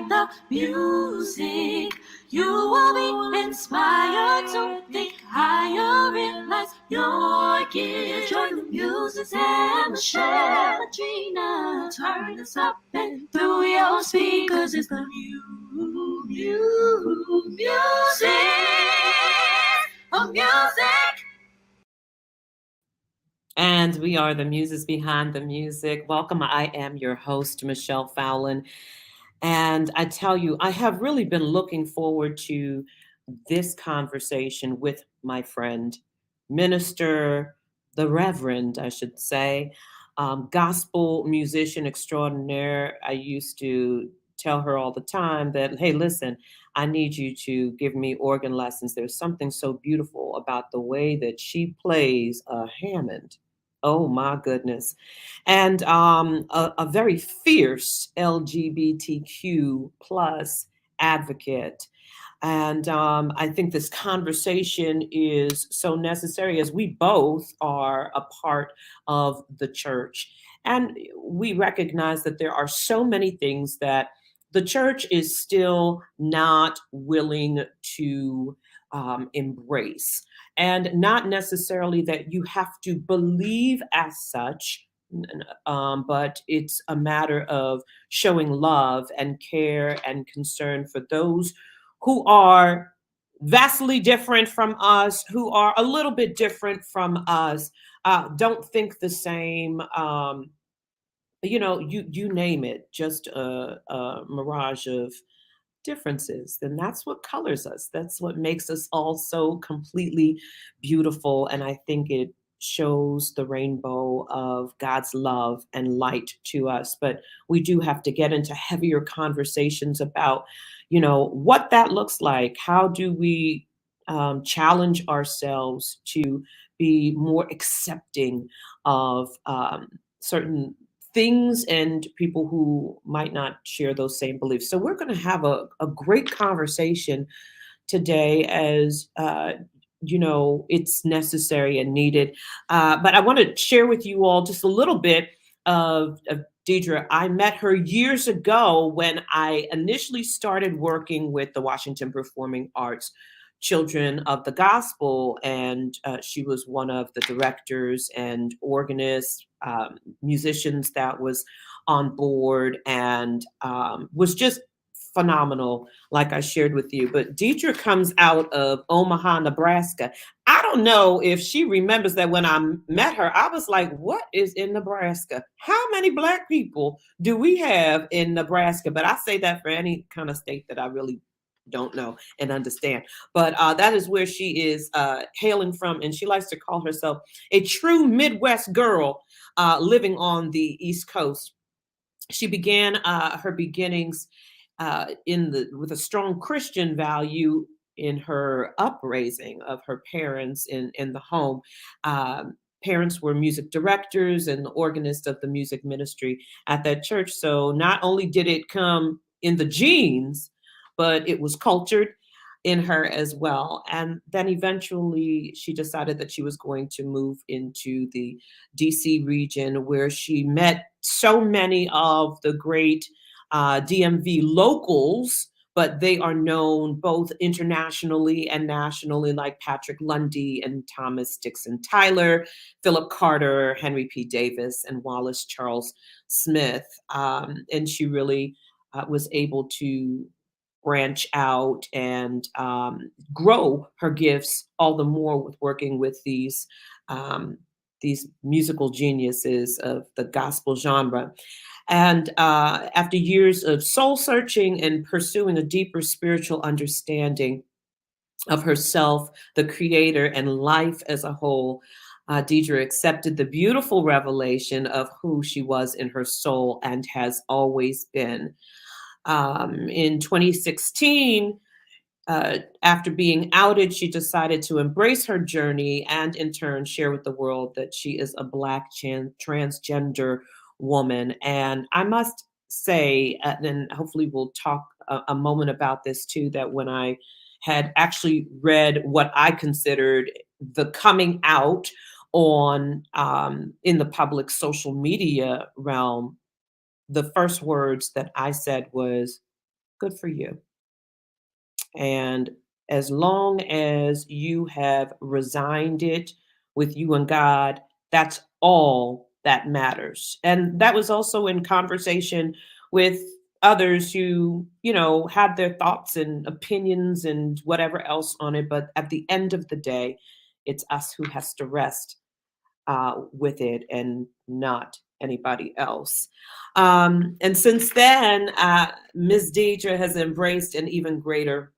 the music. You will be inspired to think higher, realize your gifts. Join the music and Michelle, Gina. Turn this up and through your speakers is the music of music. And we are the muses behind the music. Welcome. I am your host, Michelle Fowlin. And I tell you, I have really been looking forward to this conversation with my friend, minister, the Reverend, I should say, gospel musician extraordinaire. I used to tell her all the time that, hey, listen, I need you to give me organ lessons. There's something so beautiful about the way that she plays a Hammond. Oh my goodness. And a very fierce LGBTQ plus advocate. And I think this conversation is so necessary as we both are a part of the church. And we recognize that there are so many things that the church is still not willing to embrace. And not necessarily that you have to believe as such, but it's a matter of showing love and care and concern for those who are vastly different from us, who are a little bit different from us, don't think the same. You name it, just a mirage of differences. Then that's what colors us. That's what makes us all so completely beautiful. And I think it shows the rainbow of God's love and light to us. But we do have to get into heavier conversations about, what that looks like. How do we challenge ourselves to be more accepting of certain things and people who might not share those same beliefs. So we're going to have a great conversation today as it's necessary and needed. But I want to share with you all just a little bit of Diedre. I met her years ago when I initially started working with the Washington Performing Arts Children of the Gospel, and she was one of the directors and organists, musicians that was on board, and was just phenomenal, like I shared with you. But Diedre comes out of Omaha, Nebraska. I don't know if she remembers that when I met her, I was like, what is in Nebraska? How many Black people do we have in Nebraska? But I say that for any kind of state that I really don't know and understand. But that is where she is hailing from. And she likes to call herself a true Midwest girl living on the East Coast. She began her beginnings with a strong Christian value in her upraising of her parents in the home. Parents were music directors and the organist of the music ministry at that church. So not only did it come in the genes, but it was cultured in her as well. And then eventually she decided that she was going to move into the DC region, where she met so many of the great DMV locals, but they are known both internationally and nationally, like Patrick Lundy and Thomas Dixon Tyler, Philip Carter, Henry P. Davis, and Wallace Charles Smith. And she really was able to branch out and grow her gifts all the more with working with these musical geniuses of the gospel genre. And after years of soul searching and pursuing a deeper spiritual understanding of herself, the creator, and life as a whole, Diedre accepted the beautiful revelation of who she was in her soul and has always been. In 2016, after being outed, she decided to embrace her journey and in turn share with the world that she is a Black transgender woman. And I must say, and hopefully we'll talk a moment about this too, that when I had actually read what I considered the coming out on in the public social media realm, the first words that I said was, good for you. And as long as you have resigned it with you and God, that's all that matters. And that was also in conversation with others who, had their thoughts and opinions and whatever else on it. But at the end of the day, it's us who has to rest with it and not anybody else. And since then, Ms. Deidre has embraced an even greater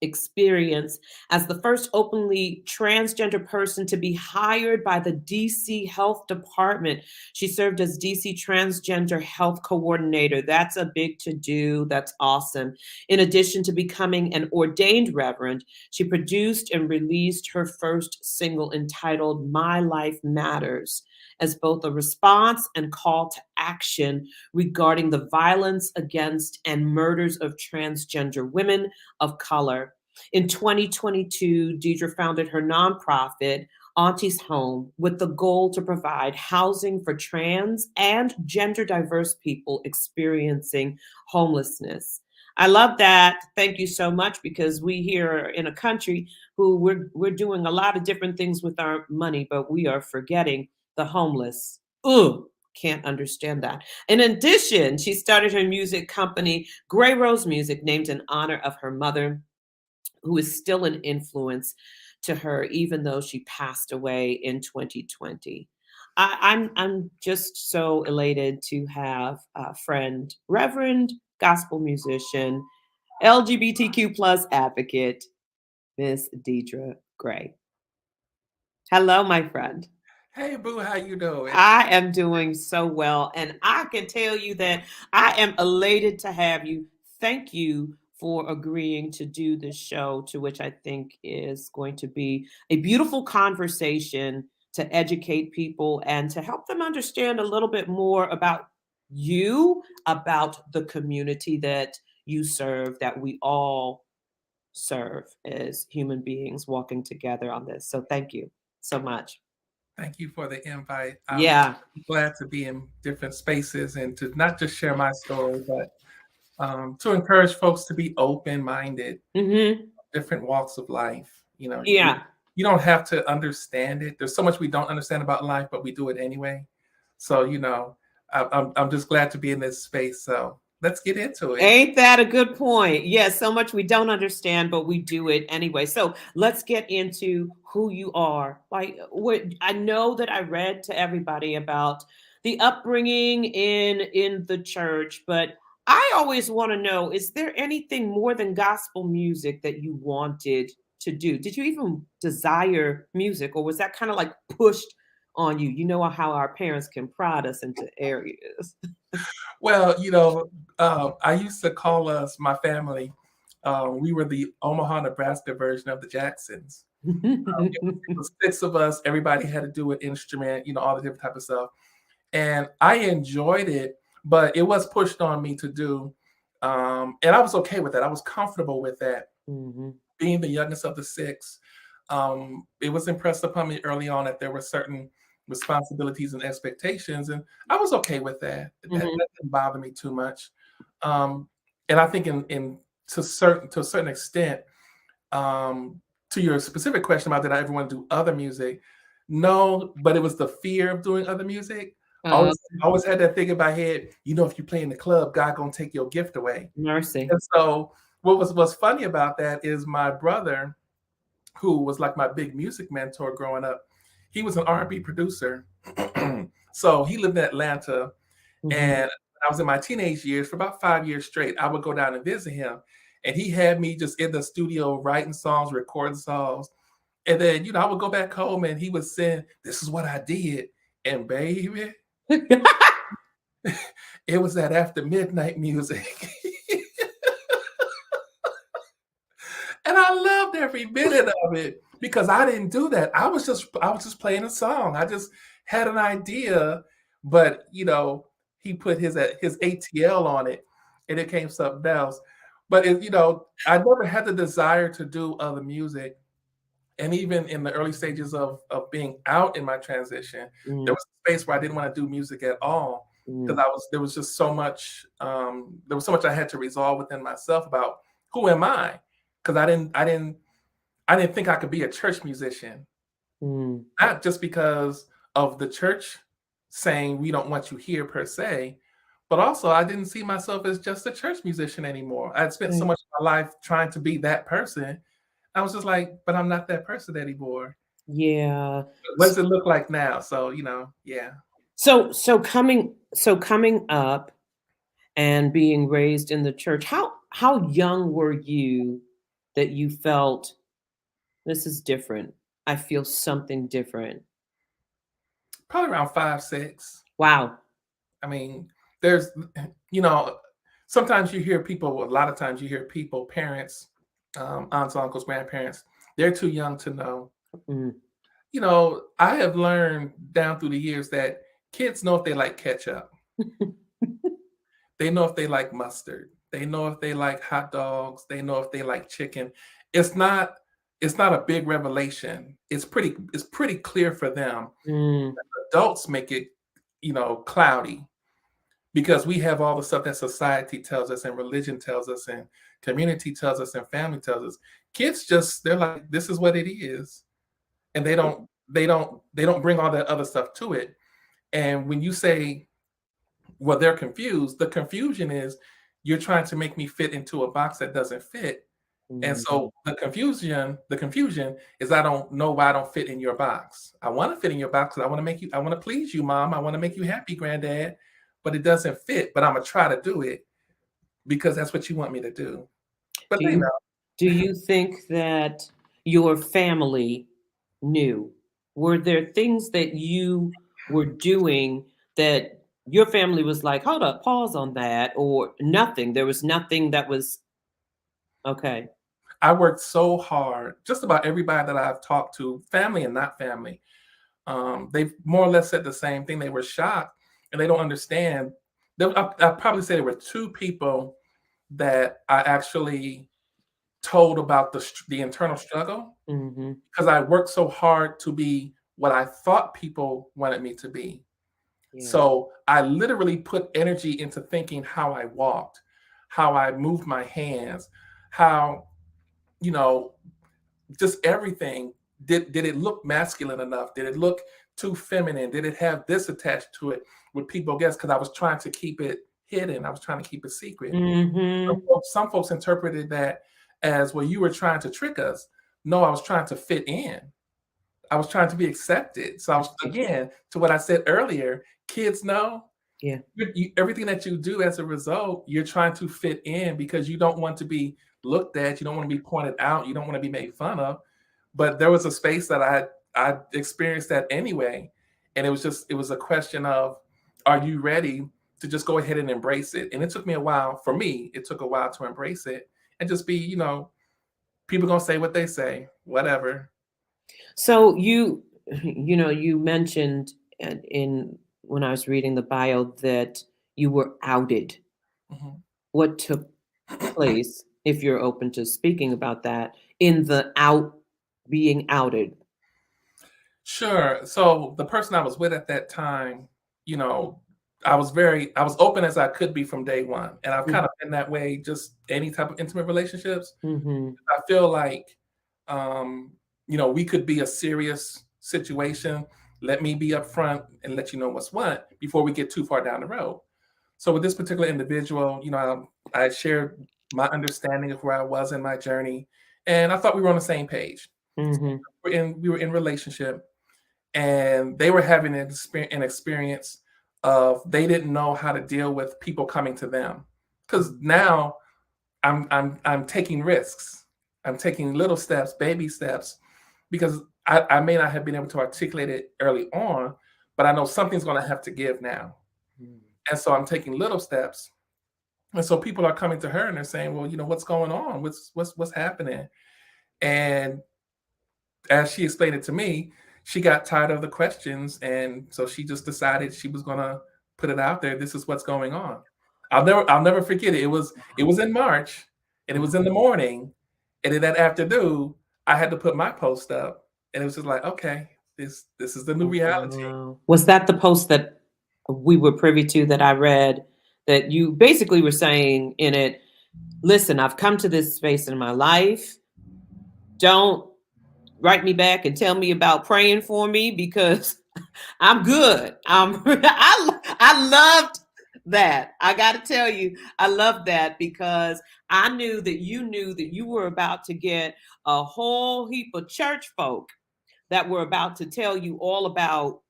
experience as the first openly transgender person to be hired by the DC Health Department. She served as DC Transgender Health Coordinator. That's a big to do. That's awesome. In addition to becoming an ordained reverend, she produced and released her first single entitled My Life Matters as both a response and call to action regarding the violence against and murders of transgender women of color. In 2022, Diedre founded her nonprofit, Auntie's Home, with the goal to provide housing for trans and gender diverse people experiencing homelessness. I love that. Thank you so much, because we here in a country who we're doing a lot of different things with our money, but we are forgetting the homeless. Ugh, can't understand that. In addition, she started her music company, Gray Rose Music, named in honor of her mother, who is still an influence to her, even though she passed away in 2020. I'm just so elated to have a friend, Reverend gospel musician, LGBTQ plus advocate, Miss Diedre Gray. Hello, my friend. Hey Boo, how you doing? I am doing so well, and I can tell you that I am elated to have you. Thank you for agreeing to do this show, to which I think is going to be a beautiful conversation to educate people and to help them understand a little bit more about you, about the community that you serve, that we all serve as human beings walking together on this. So thank you so much. Thank you for the invite. I'm Yeah. glad to be in different spaces and to not just share my story, but to encourage folks to be open-minded, Hmm. different walks of life. Yeah. You don't have to understand it. There's so much we don't understand about life, but we do it anyway. So, I'm just glad to be in this space. So let's get into it. Ain't that a good point? Yes, so much we don't understand, but we do it anyway. So let's get into who you are. Like, what I know that I read to everybody about the upbringing in the church, but I always want to know, is there anything more than gospel music that you wanted to do? Did you even desire music, or was that kind of like pushed on you? You know how our parents can prod us into areas. Well, I used to call us, my family, we were the Omaha, Nebraska version of the Jacksons. It was six of us. Everybody had to do an instrument, all the different type of stuff. And I enjoyed it, but it was pushed on me to do. And I was okay with that. I was comfortable with that. Mhm. Being the youngest of the six, it was impressed upon me early on that there were certain responsibilities and expectations, and I was okay with that. That didn't bother me too much. Um, and I think in to a certain extent, um, to your specific question about did I ever want to do other music, no, but it was the fear of doing other music. Uh, I always had that thing in my head, if you play in the club, God gonna take your gift away. Mercy. And so what's funny about that is my brother, who was like my big music mentor growing up, he was an R&B producer. So he lived in Atlanta, Mhm. and when I was in my teenage years, for about 5 years straight, I would go down and visit him. And he had me just in the studio writing songs, recording songs. And then, I would go back home and he would send, this is what I did. And baby, it was that after midnight music. And I loved every minute of it because I didn't do that. I was just playing a song. I just had an idea, but he put his ATL on it, and it came something else. But I never had the desire to do other music. And even in the early stages of being out in my transition, there Mm. was a space where I didn't want to do music at all. because there was just so much there was so much I had to resolve within myself about who am I, because I didn't think I could be a church musician, not just because of the church saying we don't want you here per se, but also I didn't see myself as just a church musician anymore. I'd spent so much of my life trying to be that person. I was just like, but I'm not that person anymore. Yeah. What does it look like now? So, yeah. So coming up and being raised in the church, how young were you that you felt this is different? I feel something different. Probably around 5, 6. Wow. I mean, there's, you know, sometimes you hear people, a lot of times you hear people, parents, aunts, uncles, grandparents, they're too young to know. I have learned down through the years that kids know if they like ketchup. They know if they like mustard. They know if they like hot dogs. They know if they like chicken. It's not a big revelation. It's pretty clear for them. Adults make it, cloudy, because we have all the stuff that society tells us and religion tells us and community tells us and family tells us. Kids they're like, this is what it is. And they don't bring all that other stuff to it. And when you say, well, they're confused, the confusion is you're trying to make me fit into a box that doesn't fit. And so the confusion is I don't know why I don't fit in your box. I want to fit in your box because I want to please you, mom. I want to make you happy, granddad, but it doesn't fit. But I'm gonna try to do it because that's what you want me to do. But do you think that your family knew? Were there things that you were doing that your family was like, hold up, pause on that, or nothing? There was nothing that was okay. I worked so hard. Just about everybody that I've talked to, family and not family, they've more or less said the same thing. They were shocked and they don't understand. I'd probably say there were 2 people that I actually told about the internal struggle, because I worked so hard to be what I thought people wanted me to be. Yeah. So I literally put energy into thinking how I walked, how I moved my hands, how, just everything. Did it look masculine enough? Did it look too feminine? Did it have this attached to it? Would people guess? Because I was trying to keep it hidden. I was trying to keep it secret. Some folks interpreted that as, well, you were trying to trick us. No, I was trying to fit in. I was trying to be accepted. So I was, again, to what I said earlier, kids know. Yeah. Everything that you do as a result, you're trying to fit in because you don't want to be looked at. You don't want to be pointed out. You don't want to be made fun of. But there was a space that I experienced that anyway. And it was a question of, are you ready to just go ahead and embrace it? And it took me a while. For me, it took a while to embrace it and just be, people gonna say what they say, whatever. So you mentioned when I was reading the bio that you were outed. What took place, if you're open to speaking about that, in the being outed? Sure. So the person I was with at that time, I was open as I could be from day one. And I've kind of been that way, just any type of intimate relationships. I feel like, we could be a serious situation. Let me be upfront and let you know what's what before we get too far down the road. So with this particular individual, I shared my understanding of where I was in my journey, and I thought we were on the same page. So we were in relationship, and they were having an experience of they didn't know how to deal with people coming to them, because now I'm taking risks. I'm taking little steps, baby steps, because I may not have been able to articulate it early on, but I know something's going to have to give now. And so I'm taking little steps. And so people are coming to her and they're saying, well, what's going on? What's happening? And as she explained it to me, she got tired of the questions. And so she just decided she was going to put it out there. This is what's going on. I'll never forget it. It was in March, and it was in the morning. And in that afternoon, I had to put my post up, and it was just like, okay, this is the new reality. Was that the post that we were privy to, that I read, that you basically were saying in it, listen, I've come to this space in my life. Don't write me back and tell me about praying for me because I'm good. I loved that. I got to tell you, I love that because I knew that you were about to get a whole heap of church folk that were about to tell you all about,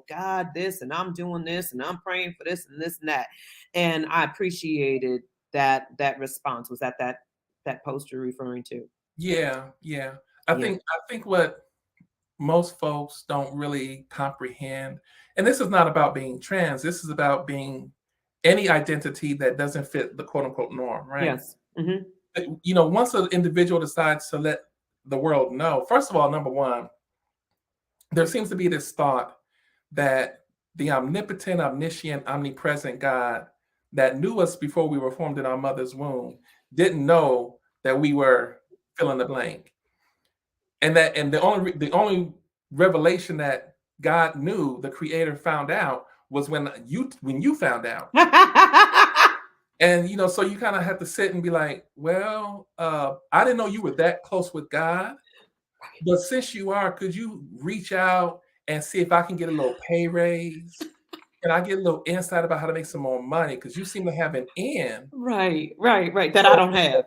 God, this, and I'm doing this, and I'm praying for this and this and that. And I appreciated that response. Was that post you're referring to? Yeah, yeah. Yeah. I think what most folks don't really comprehend, and this is not about being trans, this is about being any identity that doesn't fit the quote unquote norm, right? Yes. Hmm. Once an individual decides to let the world know, first of all, number one, there seems to be this thought that the omnipotent, omniscient, omnipresent God that knew us before we were formed in our mother's womb didn't know that we were fill in the blank. And the only revelation that God knew, the creator found out, was when you found out. And so you kind of have to sit and be like, well, I didn't know you were that close with God. But since you are, could you reach out and see if I can get a little pay raise? Can I get a little insight about how to make some more money? Because you seem to have an in. Right. That I So, don't have.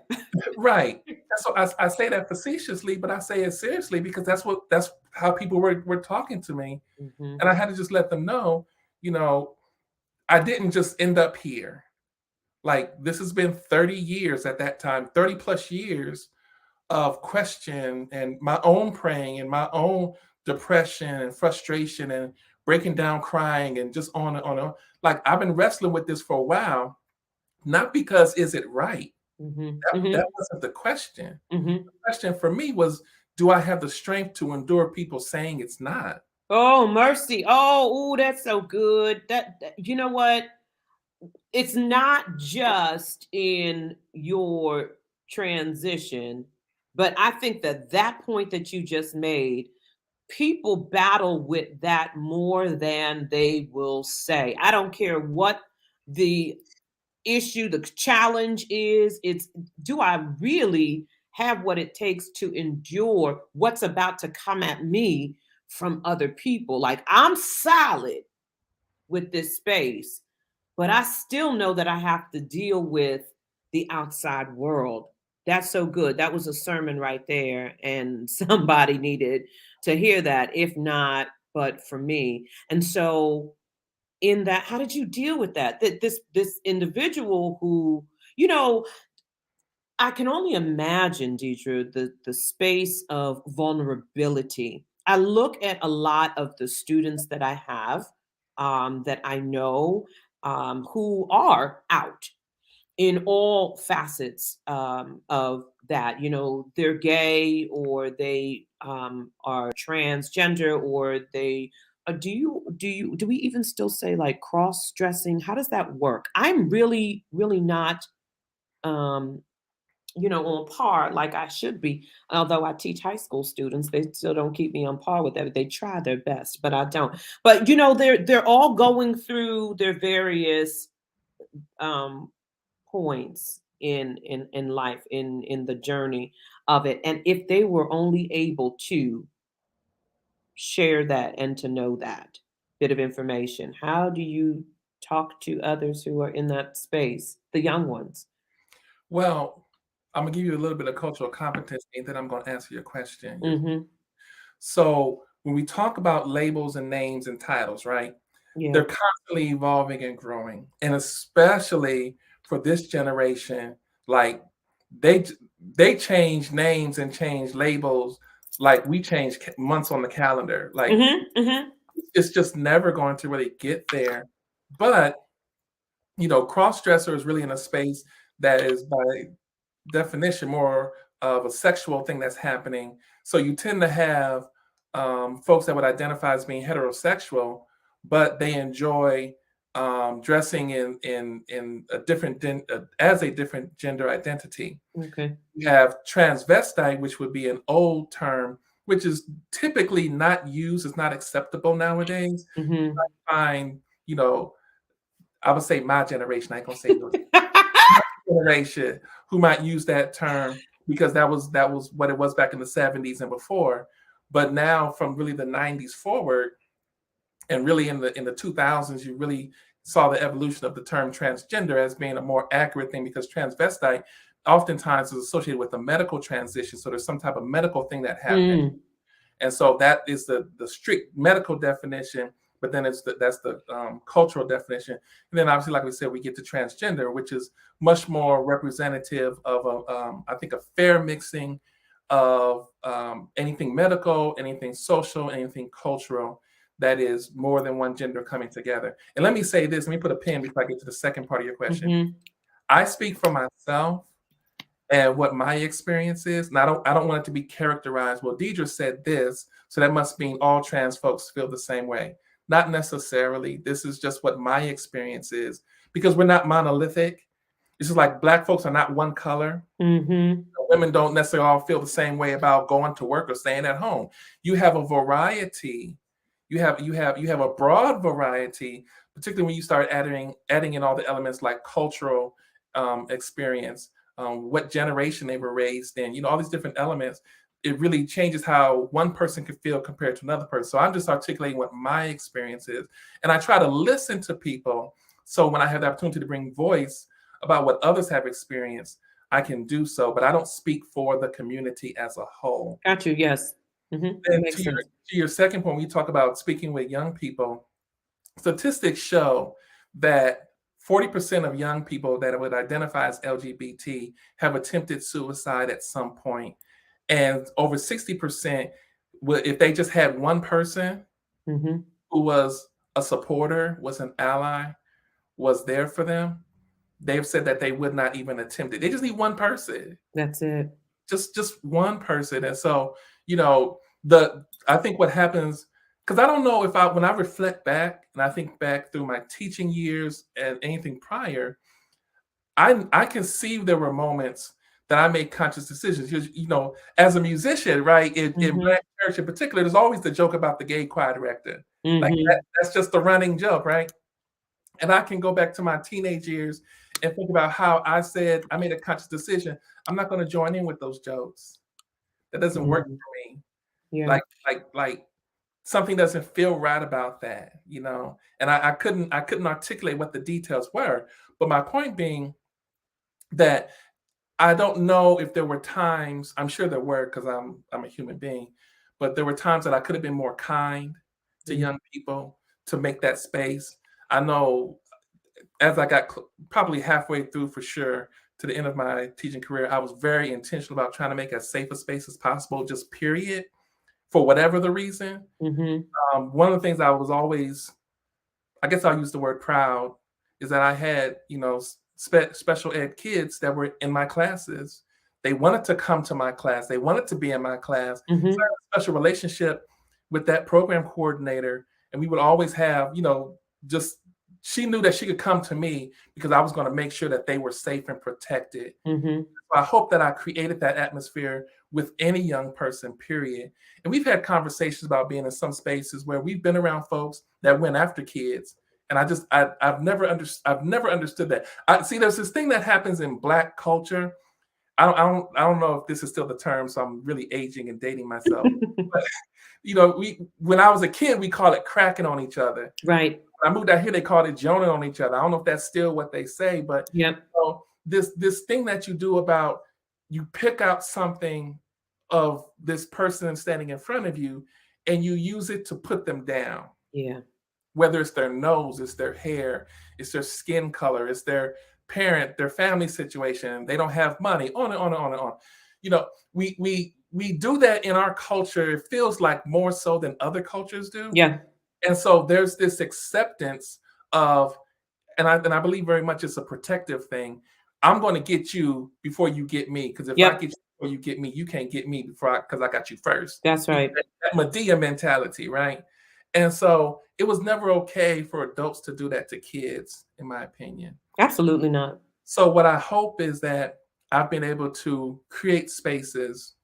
right. So I say that facetiously, but I say it seriously because that's how people were talking to me. Hmm. And I had to just let them know, you know, I didn't just end up here. Like this has been 30 years at that time, 30 plus years of question and my own praying and my own depression and frustration and breaking down crying and just on and on and on. Like I've been wrestling with this for a while, not because is it right? Hmm. That wasn't the question. Hmm. The question for me was, do I have the strength to endure people saying it's not? Oh, mercy. Oh, ooh, that's so good. You know what? It's not just in your transition, but I think that point that you just made, people battle with that more than they will say. I don't care what the issue, the challenge is. It's, do I really have what it takes to endure what's about to come at me from other people? Like, I'm solid with this space, but I still know that I have to deal with the outside world. That's so good. That was a sermon right there. And somebody needed to hear that, if not, but for me. And so, in that, how did you deal with that? That this individual who, you know, I can only imagine, Diedre, the space of vulnerability. I look at a lot of the students that I have, that I know, who are out in all facets, of that. They're gay, or they, are transgender, or they. Do we even still say like cross dressing? How does that work? I'm really, really not. Um, on par like I should be. Although I teach high school students, they still don't keep me on par with that. They try their best, but I don't. But they're all going through their various, um, points in life, in the journey of it. And if they were only able to share that and to know that bit of information, how do you talk to others who are in that space, the young ones? Well, I'm gonna give you a little bit of cultural competence, and then I'm gonna answer your question. Hmm. So when we talk about labels and names and titles, right? Yeah. They're constantly evolving and growing. And especially for this generation, like they they change names and change labels like we change months on the calendar. Like Hmm. Hmm. it's just never going to really get there. But cross-dresser is really in a space that is by definition more of a sexual thing that's happening. So you tend to have folks that would identify as being heterosexual, but they enjoy dressing in a different as a different gender identity. Okay. You have transvestite, which would be an old term, which is typically not used, it's not acceptable nowadays. Hmm. Fine you know, I would say my generation, I ain't gonna say yours, generation who might use that term because that was what it was back in the 70s and before. But now from really the 90s forward, and really in the 2000s, you really saw the evolution of the term transgender as being a more accurate thing, because transvestite oftentimes is associated with a medical transition. So there's some type of medical thing that happened. And so that is the strict medical definition, but then that's the cultural definition. And then obviously, like we said, we get to transgender, which is much more representative of I think a fair mixing of anything medical, anything social, anything cultural, that is more than one gender coming together. And let me say this, let me put a pin before I get to the second part of your question. I speak for myself and what my experience is. And I don't want it to be characterized, well, Diedre said this, so that must mean all trans folks feel the same way. Not necessarily. This is just what my experience is, because we're not monolithic. It's just like Black folks are not one color. Women don't necessarily all feel the same way about going to work or staying at home. You have a variety. You have a broad variety, particularly when you start adding in all the elements like cultural experience, what generation they were raised in, all these different elements. It really changes how one person can feel compared to another person. So I'm just articulating what my experience is. And I try to listen to people. So when I have the opportunity to bring voice about what others have experienced, I can do so, but I don't speak for the community as a whole. Got you, yes. And to your second point, when you talk about speaking with young people, statistics show that 40% of young people that would identify as LGBT have attempted suicide at some point. And over 60%, if they just had one person who was a supporter, was an ally, was there for them, they've said that they would not even attempt it. They just need one person. That's it. Just one person. And so, I think what happens, because I don't know if when I reflect back and I think back through my teaching years and anything prior, I can see there were moments that I made conscious decisions. As a musician, right, in Black church in particular, there's always the joke about the gay choir director. Like that's just the running joke, right? And I can go back to my teenage years and think about how I said I made a conscious decision. I'm not going to join in with those jokes. That doesn't work for me. Yeah. Like something doesn't feel right about that, And I couldn't articulate what the details were. But my point being that I don't know if there were times, I'm sure there were, because I'm a human being, but there were times that I could have been more kind to young people to make that space. I know as I got probably halfway through, for sure, to the end of my teaching career, I was very intentional about trying to make as safe a space as possible, just period, for whatever the reason. One of the things I was always, I guess I'll use the word proud, is that I had, special ed kids that were in my classes. They wanted to come to my class. They wanted to be in my class. So I had a special relationship with that program coordinator. And we would always have, she knew that she could come to me because I was going to make sure that they were safe and protected. So I hope that I created that atmosphere with any young person, period. And we've had conversations about being in some spaces where we've been around folks that went after kids. And I've never understood that. There's this thing that happens in Black culture. I don't know if this is still the term, so I'm really aging and dating myself. But, when I was a kid, we called it cracking on each other. Right. When I moved out here, they called it joning on each other. I don't know if that's still what they say, but this thing that you do about, you pick out something of this person standing in front of you and you use it to put them down. Yeah. Whether it's their nose, it's their hair, it's their skin color, it's their parent, their family situation, they don't have money, on and on and on and on. We do that in our culture. It feels like more so than other cultures do. Yeah. And so there's this acceptance of, and I believe very much it's a protective thing. I'm going to get you before you get me, because if I get you before you get me, you can't get me because I got you first. That's right. That Medea mentality, right? And so it was never okay for adults to do that to kids, in my opinion. Absolutely not. So what I hope is that I've been able to create spaces.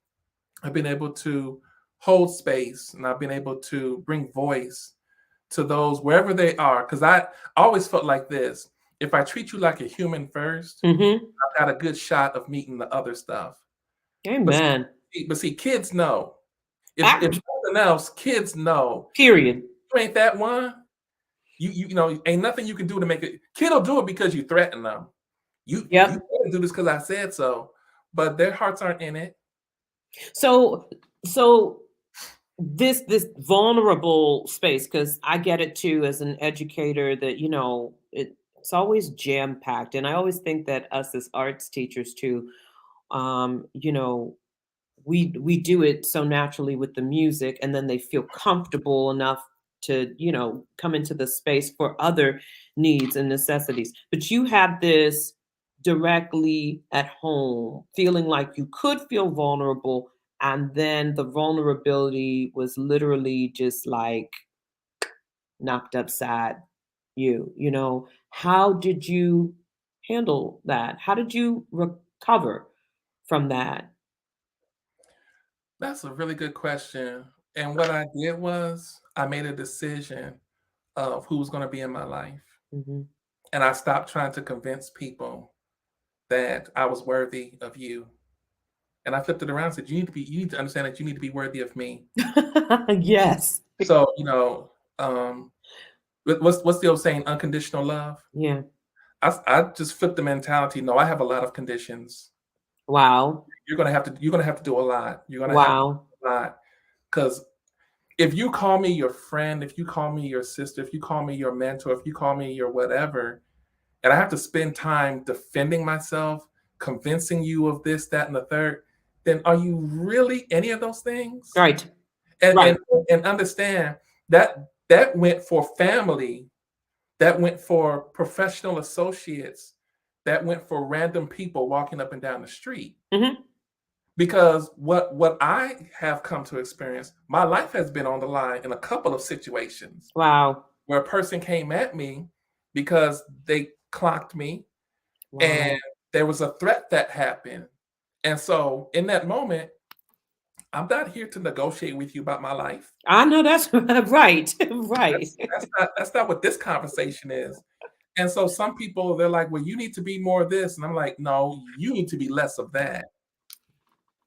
I've been able to hold space, and I've been able to bring voice to those wherever they are, because I always felt like this. If I treat you like a human first, Mm-hmm. I've got a good shot of meeting the other stuff. But Amen. but see, kids know. If Ah, nothing else, kids know. period. You ain't that one. You know, ain't nothing you can do to make it. Kid will do it because you threaten them. You Yep. gotta do this because I said so. But their hearts aren't in it. So this vulnerable space, because I get it too as an educator that it's always jam packed, and I always think that us as arts teachers too, you know, we do it so naturally with the music, and then they feel comfortable enough to come into the space for other needs and necessities, but you have this directly at home feeling like you could feel vulnerable, and then the vulnerability was literally just like knocked upside how did you handle that? How did you recover from that? That's a really good question. And what I did was I made a decision of who was going to be in my life. Hmm. And I stopped trying to convince people that I was worthy of you. And I flipped it around and said, you need to understand that you need to be worthy of me. Yes. So, um, what's the old saying, unconditional love? Yeah. I just flipped the mentality. No, I have a lot of conditions. Wow. You're gonna have to do a lot. You're gonna have to Wow. do a lot. Because if you call me your friend, if you call me your sister, if you call me your mentor, if you call me your whatever, and I have to spend time defending myself, convincing you of this, that, and the third, then are you really any of those things? Right. And Right. understand that went for family, that went for professional associates, that went for random people walking up and down the street. Hmm. Because what I have come to experience, my life has been on the line in a couple of situations Wow. where a person came at me because they clocked me Wow. and there was a threat that happened. And so in that moment, I'm not here to negotiate with you about my life. I know that's right. Right. That's not what this conversation is. And so some people they're like, well, you need to be more of this. And I'm like, no, you need to be less of that.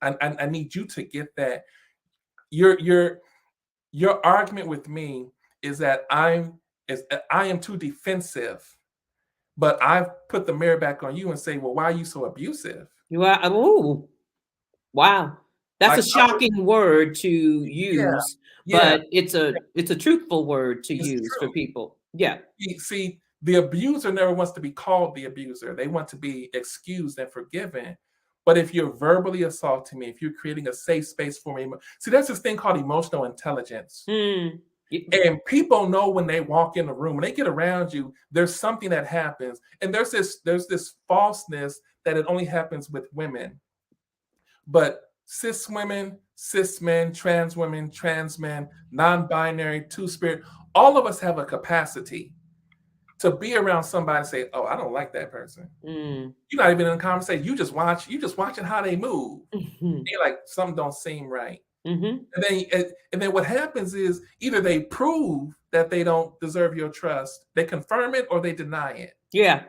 I need you to get that. Your your argument with me is that I am too defensive, but I've put the mirror back on you and say, well, why are you so abusive? You are. Oh, wow. That's a Like, shocking word to yeah, use, yeah, but it's a truthful word to it's use for true. people. Yeah. See, the abuser never wants to be called the abuser. They want to be excused and forgiven. But if you're verbally assaulting me, if you're creating a safe space for me, see, there's this thing called emotional intelligence. Mm. And people know when they walk in the room, when they get around you, there's something that happens. And there's this falseness that it only happens with women. But cis women, cis men, trans men, non-binary, two-spirit, all of us have a capacity to be around somebody and say, "Oh, I don't like that person." Mm. You're not even in a conversation. You just watching how they move. Hmm. You're like, something don't seem right. Hmm. And then what happens is either they prove that they don't deserve your trust, they confirm it, or they deny it. Yeah.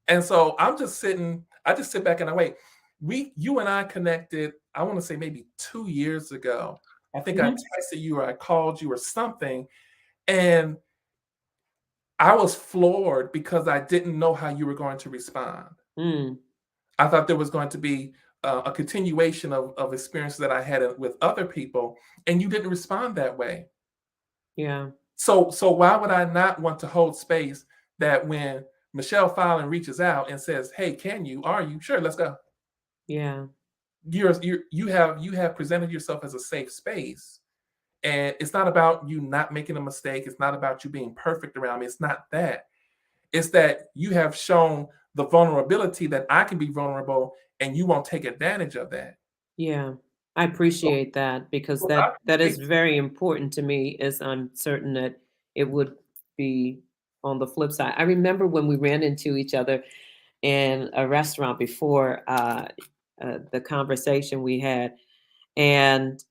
And so I just sit back and I wait. You and I connected, I want to say maybe 2 years ago. I think I Hmm. texted you or I called you or something. And I was floored because I didn't know how you were going to respond. Mm. I thought there was going to be a continuation of experiences that I had with other people, and you didn't respond that way. Yeah. So why would I not want to hold space that when Michelle Fallon reaches out and says, "Hey, can you? Are you sure? Let's go." Yeah. You have presented yourself as a safe space, and it's not about you not making a mistake. It's not about you being perfect around me. It's not that. It's that you have shown the vulnerability that I can be vulnerable, and you won't take advantage of that. Yeah. I So, appreciate that because so I that is appreciate. very important to me, as I'm certain that it would be on the flip side. I remember when we ran into each other in a restaurant, before the conversation we had, and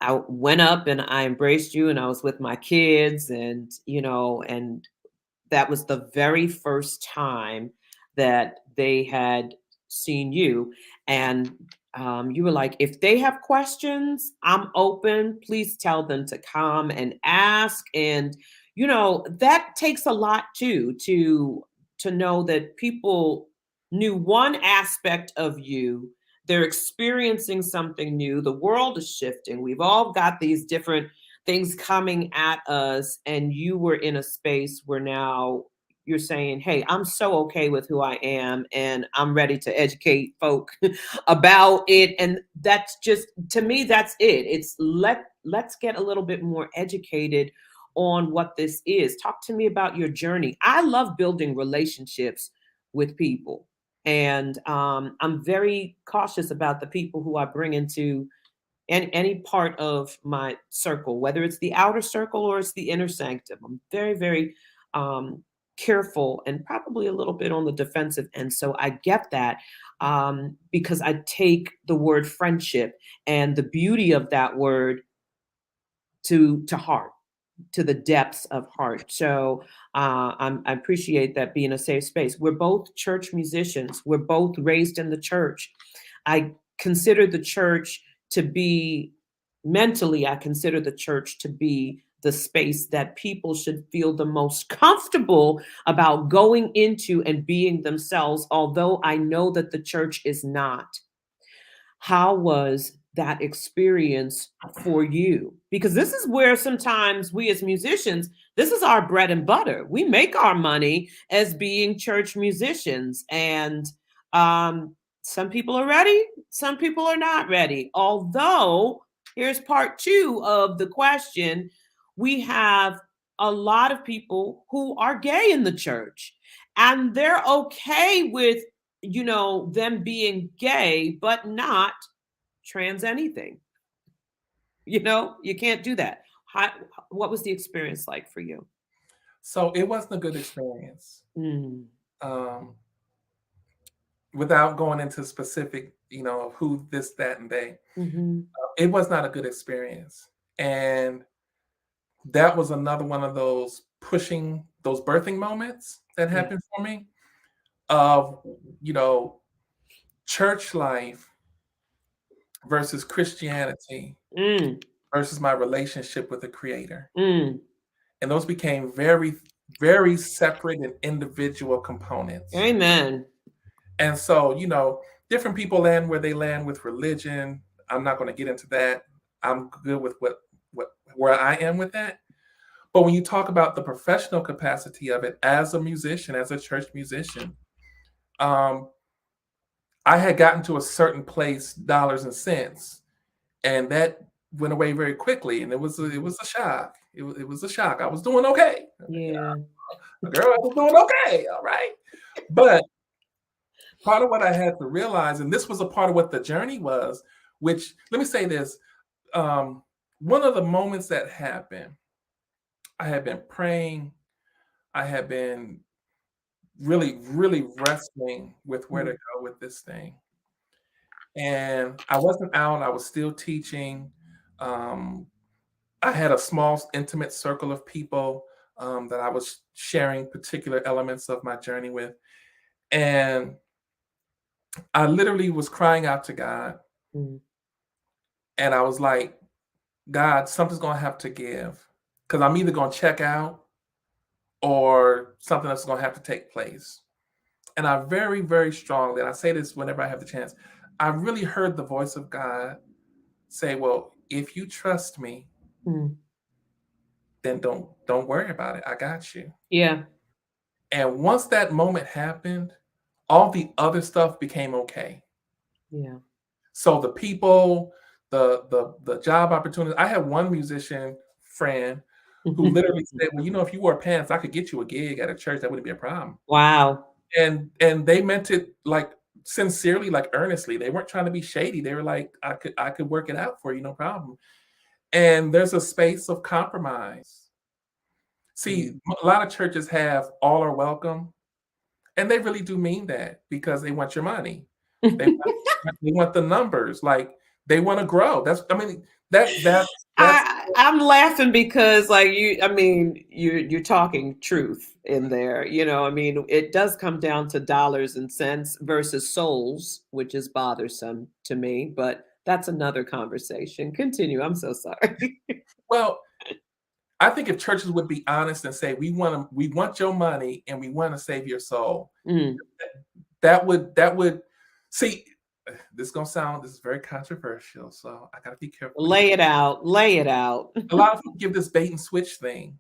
I remember when we ran into each other in a restaurant before, the conversation we had, and I went up and I embraced you and I was with my kids and, and that was the very first time that they had seen you. And you were like, if they have questions, I'm open. Please tell them to come and ask. And, that takes a lot too, to know that people knew one aspect of you. They're experiencing something new. The world is shifting. We've all got these different things coming at us, and you were in a space where now you're saying, hey, I'm so okay with who I am and I'm ready to educate folk about it. And that's just, to me, that's it. It's let's get a little bit more educated on what this is. Talk to me about your journey. I love building relationships with people, and I'm very cautious about the people who I bring into any part of my circle, whether it's the outer circle or it's the inner sanctum. I'm very, very careful and probably a little bit on the defensive. And so I get that, because I take the word friendship and the beauty of that word to heart, to the depths of heart. So I appreciate that being a safe space. We're both church musicians. We're both raised in the church. I consider the church to be, mentally, I consider the church to be the space that people should feel the most comfortable about going into and being themselves, although I know that the church is not. How was that experience for you? Because this is where sometimes we as musicians, this is our bread and butter. We make our money as being church musicians. And some people are ready, some people are not ready. Although, here's part two of the question, we have a lot of people who are gay in the church, and they're okay with them being gay, but not trans anything. You can't do that. What was the experience like for you? So it wasn't a good experience. Mm. Without going into specific, who, this, that, and they, it was not a good experience. And that was another one of those birthing moments that happened for me of, church life versus Christianity versus my relationship with the Creator. And those became very, very separate and individual components. Amen. And so, different people land where they land with religion. I'm not going to get into that. I'm good with where I am with that. But when you talk about the professional capacity of it as a musician, as a church musician, I had gotten to a certain place, dollars and cents, and that went away very quickly. And it was a shock. It was a shock. I was doing okay. Yeah. Girl, I was doing okay. All right. But part of what I had to realize, and this was a part of what the journey was, which, let me say this, one of the moments that happened, I had been praying, I had been really, really wrestling with where to go with this thing. And I wasn't out, I was still teaching. I had a small, intimate circle of people that I was sharing particular elements of my journey with. And I literally was crying out to God. And I was like, God, something's going to have to give, because I'm either going to check out or something else is going to have to take place. And I very, very strongly, and I say this whenever I have the chance, I really heard the voice of God say, well, if you trust me, then don't worry about it. I got you. Yeah. And once that moment happened, all the other stuff became okay. Yeah. So the people, the job opportunities. I had one musician friend who literally said, well, if you wore pants, I could get you a gig at a church. That wouldn't be a problem. Wow. And they meant it like sincerely, like earnestly. They weren't trying to be shady. They were like, I could work it out for you, no problem. And there's a space of compromise. See, a lot of churches have all are welcome, and they really do mean that, because they want your money. They want the numbers. Like, They want to grow. That's I'm laughing because you're talking truth in there. It does come down to dollars and cents versus souls, which is bothersome to me, but that's another conversation. Continue. I'm so sorry. well, I think if churches would be honest and say, we want your money and we want to save your soul, Mm. that would see, this is very controversial, so I gotta be careful. Lay it out. A lot of people give this bait and switch thing.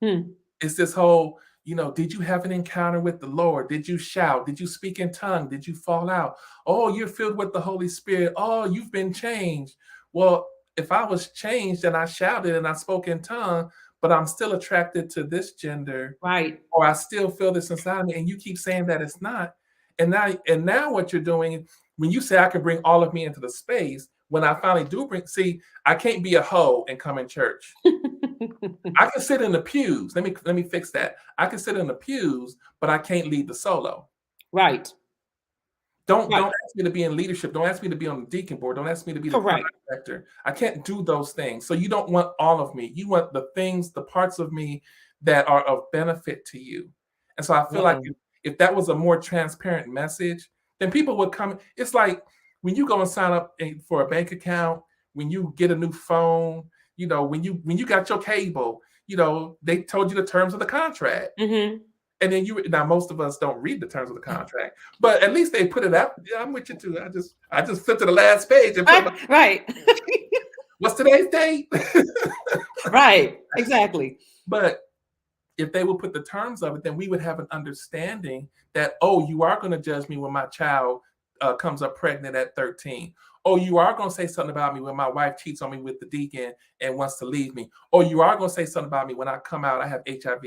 It's this whole, did you have an encounter with the Lord? Did you shout? Did you speak in tongue? Did you fall out? Oh, you're filled with the Holy Spirit. Oh, you've been changed. Well, if I was changed and I shouted and I spoke in tongue, but I'm still attracted to this gender, Right. or I still feel this inside me, and you keep saying that it's not. And now what you're doing, when you say I can bring all of me into the space, when I finally do I can't be a hoe and come in church. I can sit in the pews. Let me fix that. I can sit in the pews, but I can't lead the solo. Right. Don't ask me to be in leadership. Don't ask me to be on the deacon board. Don't ask me to be the choir director. I can't do those things. So you don't want all of me. You want the things, the parts of me that are of benefit to you. And so I feel like if that was a more transparent message, then people would come. It's like when you go and sign up for a bank account, when you get a new phone, when you got your cable, they told you the terms of the contract. Mm-hmm. And then now most of us don't read the terms of the contract, but at least they put it out. Yeah, I'm with you too. I just flipped to the last page and put right. What's today's date? Right. Exactly. But if they would put the terms of it, then we would have an understanding that, oh, you are going to judge me when my child comes up pregnant at 13. Oh, you are going to say something about me when my wife cheats on me with the deacon and wants to leave me. Or you are going to say something about me when I come out, I have HIV.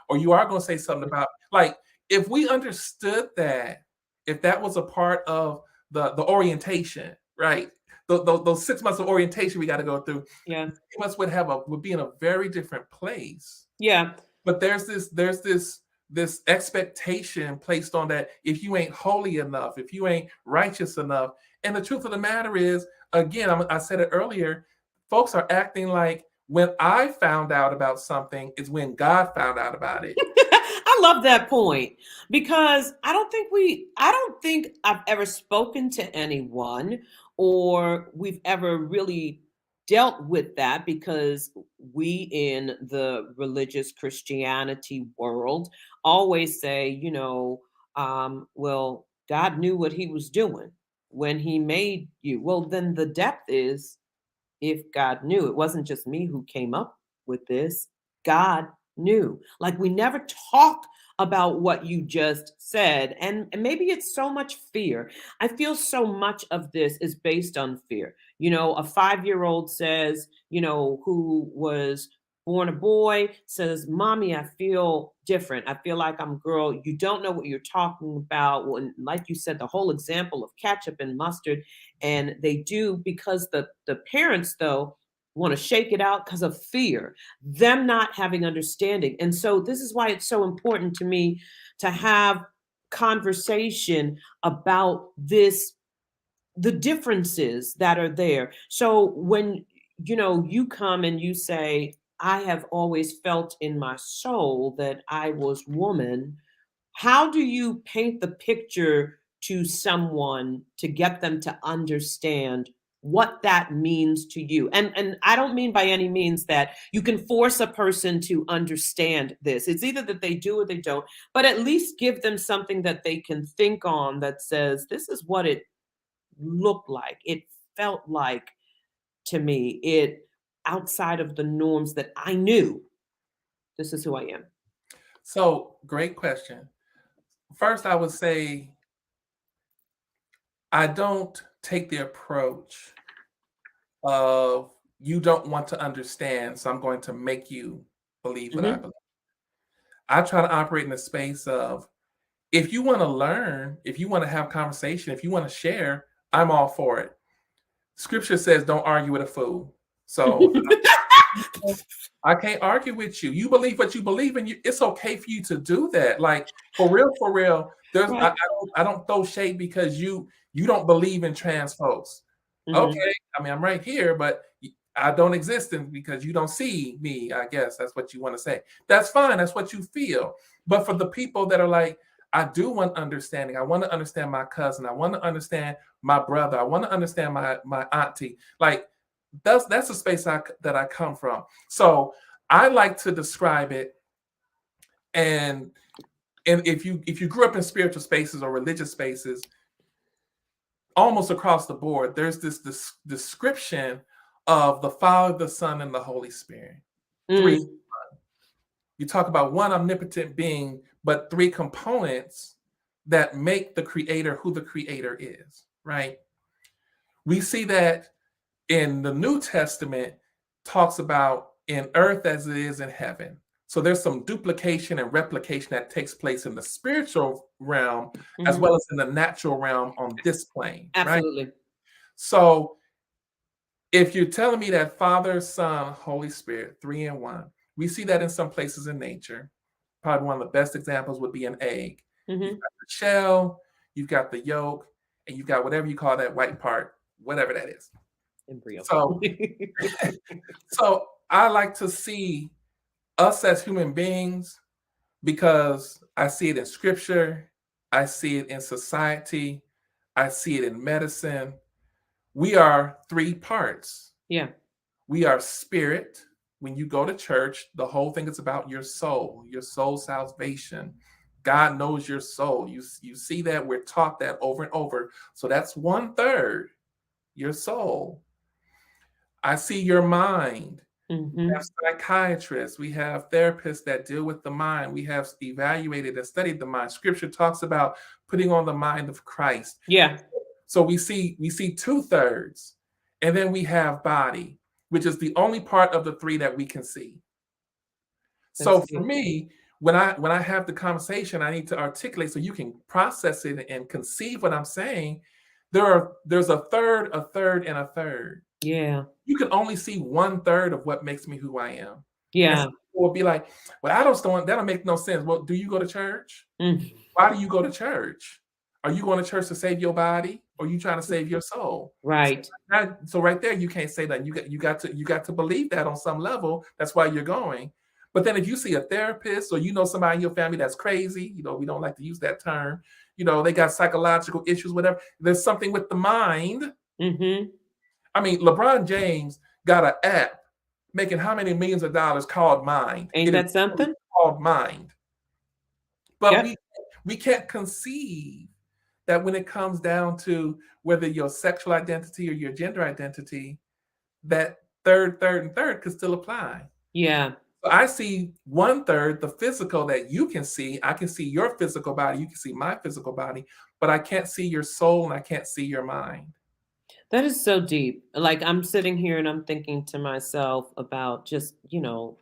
Or you are going to say something about, like, if we understood that, if that was a part of the orientation, right? Those 6 months of orientation we got to go through, us would be in a very different place. Yeah. But there's this expectation placed on that if you ain't holy enough, if you ain't righteous enough. And the truth of the matter is, again, I said it earlier, folks are acting like when I found out about something is when God found out about it. I love that point because I don't think I've ever spoken to anyone or we've ever really dealt with that because we in the religious Christianity world always say, well, God knew what he was doing when he made you. Well, then the depth is if God knew, it wasn't just me who came up with this, God knew. Like we never talk about what you just said. And maybe it's so much fear. I feel so much of this is based on fear. A 5-year-old says, who was born a boy says, Mommy, I feel different. I feel like I'm a girl. You don't know what you're talking about. Well, like you said, the whole example of ketchup and mustard. And they do because the parents, though, want to shake it out because of fear, them not having understanding. And so this is why it's so important to me to have conversation about this, the differences that are there. So when, you come and you say, I have always felt in my soul that I was woman, how do you paint the picture to someone to get them to understand what that means to you? And I don't mean by any means that you can force a person to understand this. It's either that they do or they don't, but at least give them something that they can think on that says, this is what it looked like. It felt like to me, it outside of the norms that I knew. This is who I am. So great question. First, I would say, I don't take the approach of you don't want to understand, so I'm going to make you believe what I believe. I try to operate in the space of, if you want to learn, if you want to have conversation, if you want to share, I'm all for it. Scripture says, don't argue with a fool. So I can't argue with you. You believe what you believe, and it's okay for you to do that. Like for real. There's I don't throw shade because you don't believe in trans folks. Okay, I mean, I'm right here, but I don't exist because you don't see me. I guess that's what you want to say. That's fine. That's what you feel. But for the people that are like, I do want understanding. I want to understand my cousin. I want to understand my brother. I want to understand my auntie. Like that's a space that I come from. So I like to describe it, and if you grew up in spiritual spaces or religious spaces, almost across the board, there's this description of the Father, the Son, and the Holy Spirit. Three. You talk about one omnipotent being, but three components that make the creator who the creator is, right? We see that in the New Testament, talks about in earth as it is in heaven. So there's some duplication and replication that takes place in the spiritual realm as well as in the natural realm on this plane, Absolutely. right? So if you're telling me that Father, Son, Holy Spirit, three in one, we see that in some places in nature. Probably one of the best examples would be an egg. You've got the shell, you've got the yolk, and you've got whatever you call that white part, whatever that is. Embryo. So I like to see us as human beings because I see it in scripture, I see it in society, I see it in medicine. We are three parts. Yeah. We are spirit. When you go to church, the whole thing is about your soul salvation. God knows your soul. You see that we're taught that over and over. So that's 1/3, your soul. I see your mind. We have psychiatrists. We have therapists that deal with the mind. We have evaluated and studied the mind. Scripture talks about putting on the mind of Christ. Yeah. So we see 2/3, and then we have body, which is the only part of the three that we can see. So for me, when I have the conversation, I need to articulate so you can process it and conceive what I'm saying. There's a third, and a third. Yeah. You can only see 1/3 of what makes me who I am. Yeah. And people will be like, well, I don't want, that'll make no sense. Well, do you go to church? Why do you go to church? Are you going to church to save your body, or are you trying to save your soul? Right. So right there, you can't say that. You got to believe that on some level. That's why you're going. But then if you see a therapist or you know somebody in your family that's crazy, we don't like to use that term. They got psychological issues, whatever. There's something with the mind. I mean, LeBron James got an app making how many millions of dollars called Mind. Ain't that something? Called Mind. But we can't conceive that when it comes down to whether your sexual identity or your gender identity, that third, and third could still apply. Yeah. So I see 1/3, the physical that you can see. I can see your physical body. You can see my physical body, but I can't see your soul and I can't see your mind. That is so deep. Like I'm sitting here and I'm thinking to myself about just,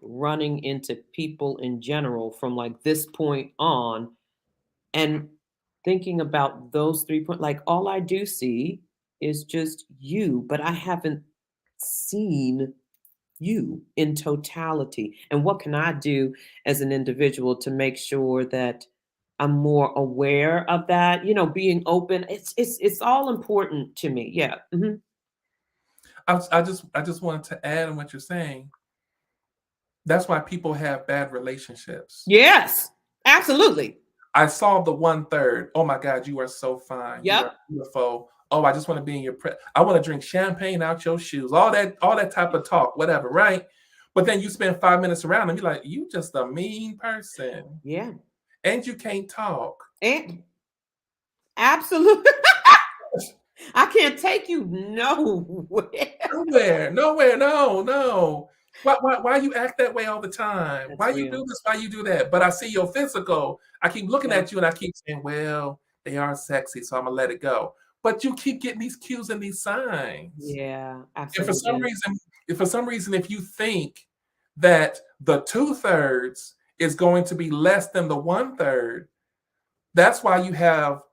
running into people in general from like this point on and thinking about those 3 points. Like all I do see is just you, but I haven't seen you in totality. And what can I do as an individual to make sure that I'm more aware of that, being open. It's all important to me. Yeah. I just wanted to add on what you're saying. That's why people have bad relationships. Yes, absolutely. I saw the 1/3. Oh my God, you are so fine. Yep. You are beautiful. Oh, I just want to be in your I want to drink champagne out your shoes. All that type of talk, whatever, right? But then you spend 5 minutes around and be like, you just a mean person. Yeah. And you can't talk. And absolutely. I can't take you nowhere. Nowhere. No. Why you act that way all the time? That's why real. You do this? Why you do that? But I see your physical. I keep looking at you and I keep saying, well, they are sexy, so I'm gonna let it go. But you keep getting these cues and these signs. Yeah, absolutely. And for some reason, if you think that the 2/3 is going to be less than the 1/3, that's why you have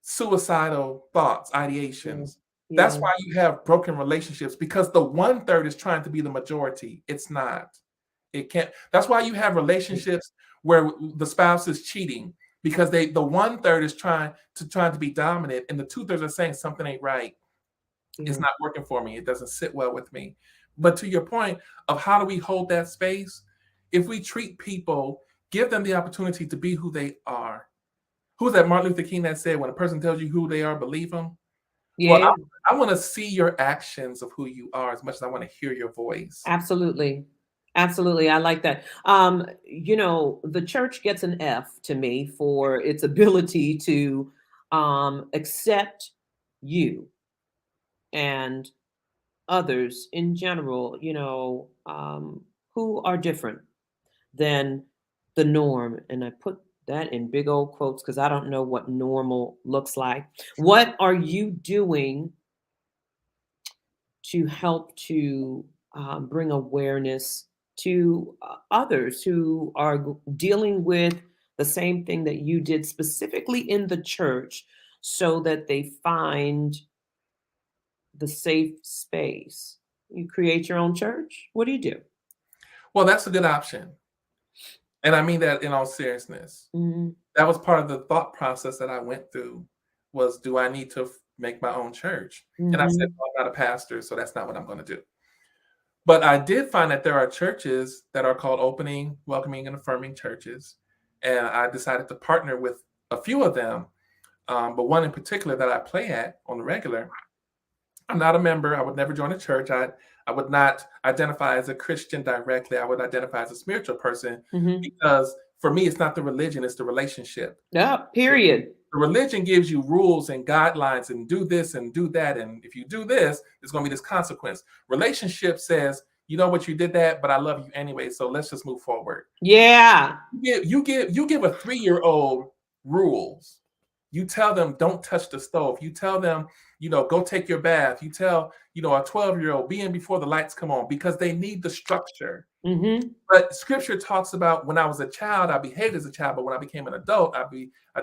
suicidal thoughts, ideations. Yeah. That's why you have broken relationships, because the 1/3 is trying to be the majority. It's not. It can't. That's why you have relationships where the spouse is cheating, because the 1/3 is trying to be dominant, and the 2/3 are saying something ain't right. It's Yeah. not working for me. It doesn't sit well with me. But to your point of how do we hold that space? If we treat people, give them the opportunity to be who they are. Who's that Martin Luther King that said, when a person tells you who they are, believe them? Well, Yeah. I want to see your actions of who you are as much as I want to hear your voice. Absolutely. Absolutely. I like that. The church gets an F to me for its ability to accept you and others in general, who are different than the norm. And I put that in big old quotes because I don't know what normal looks like. What are you doing to help to bring awareness to others who are dealing with the same thing that you did, specifically in the church, so that they find the safe space? You create your own church? What do you do? Well, that's a good option. And I mean that in all seriousness. Mm-hmm. That was part of the thought process that I went through was, do I need to make my own church? And I said, Mm-hmm. well, I'm not a pastor, so that's not what I'm going to do. But I did find that there are churches that are called opening, welcoming, and affirming churches. And I decided to partner with a few of them, but one in particular that I play at on the regular. I'm not a member. I would never join a church. I would not identify as a Christian directly. I would identify as a spiritual person Mm-hmm. because for me, it's not the religion, it's the relationship. Yeah, period. The religion gives you rules and guidelines and do this and do that. And if you do this, there's going to be this consequence. Relationship says, you know what, you did that, but I love you anyway. So let's just move forward. Yeah. You give a 3-year-old rules. You tell them, don't touch the stove. You tell them, go take your bath. You tell, a 12-year-old, be in before the lights come on, because they need the structure. Mm-hmm. But scripture talks about, when I was a child, I behaved as a child, but when I became an adult, I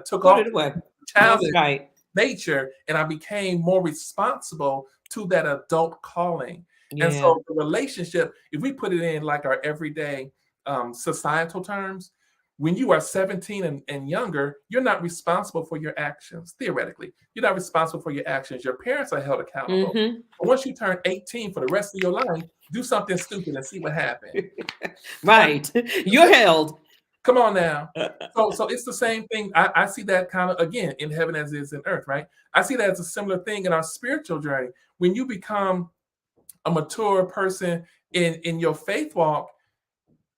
took Put off it away. child's That's right. nature and I became more responsible to that adult calling. And Yeah. so the relationship, if we put it in like our everyday societal terms, when you are 17 and younger, you're not responsible for your actions. Theoretically, you're not responsible for your actions. Your parents are held accountable. Mm-hmm. But once you turn 18, for the rest of your life, do something stupid and see what happens. Right. You're held. Come on now. So it's the same thing. I see that kind of, again, in heaven as it is in earth, right? I see that as a similar thing in our spiritual journey. When you become a mature person in your faith walk,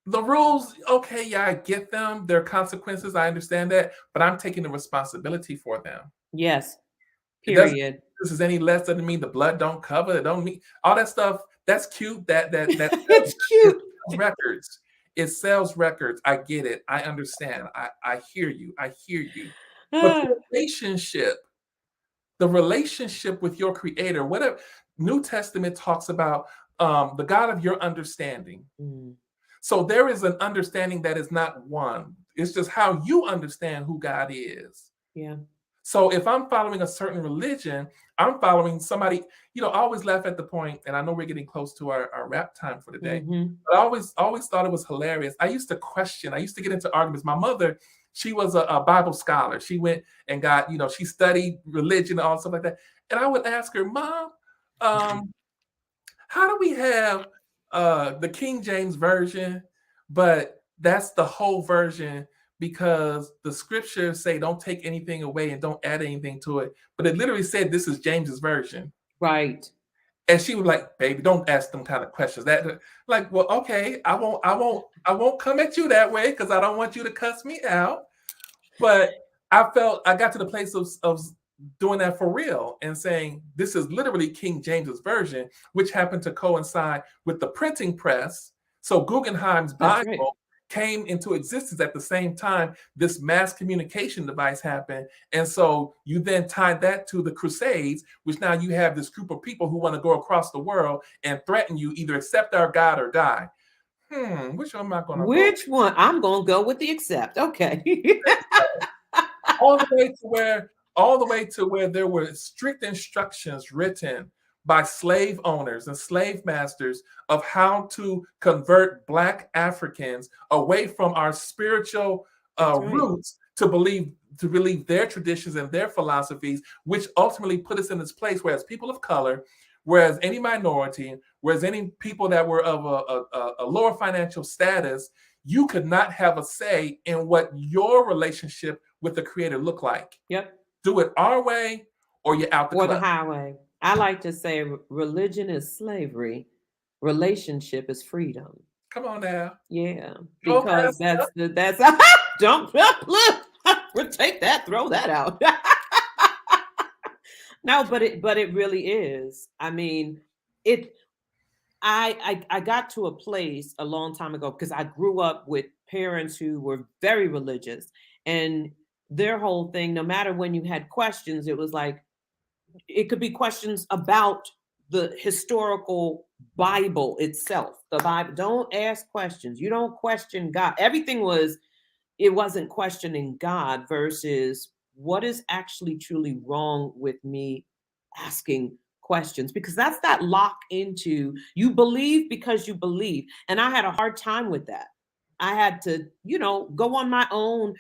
the rules, okay, yeah, I get them. There are consequences. I understand that, but I'm taking the responsibility for them. Yes. It doesn't, Period. this is any less than mean the blood don't cover, it don't mean all that stuff. That's cute. That It's cute. records. It sells records. I get it. I understand. I hear you. I hear you. But the relationship with your creator, whatever New Testament talks about, the God of your understanding. Mm. So there is an understanding that is not one. It's just how you understand who God is. Yeah. So if I'm following a certain religion, I'm following somebody, I always laugh at the point, and I know we're getting close to our wrap time for today, Mm-hmm. but I always thought it was hilarious. I used to get into arguments. My mother, she was a Bible scholar. She went and got, she studied religion and all stuff like that. And I would ask her, Mom, how do we have the King James Version, but that's the whole version, because the scriptures say don't take anything away and don't add anything to it. But it literally said this is James's version. Right. And she was like, baby, don't ask them kind of questions. That like, well, okay, I won't come at you that way because I don't want you to cuss me out. But I got to the place of doing that for real and saying this is literally King James's version, which happened to coincide with the printing press. So Guggenheim's That's Bible right. came into existence at the same time this mass communication device happened. And so you then tied that to the Crusades, which now you have this group of people who want to go across the world and threaten you, either accept our God or die. Which one am I going to go? Which one? I'm going to go with the accept. Okay. all the way to where there were strict instructions written by slave owners and slave masters of how to convert Black Africans away from our spiritual That's right. roots to believe to believe their traditions and their philosophies, which ultimately put us in this place where as people of color, whereas any minority, whereas any people that were of a lower financial status, you could not have a say in what your relationship with the creator looked like. Yep. Do it our way or you're out the Or the club. highway. I like to say religion is slavery, relationship is freedom. Come on now. Yeah, Go because past. that's jump up, look, we'll take that, throw that out. No, but it really is. I mean, it. I got to a place a long time ago because I grew up with parents who were very religious, and their whole thing, no matter when you had questions, it was like it could be questions about the historical Bible itself. The Bible, don't ask questions. You don't question God. Everything was, it wasn't questioning God versus what is actually truly wrong with me asking questions, because that's that lock into you believe because you believe. And I had a hard time with that. I had to, go on my own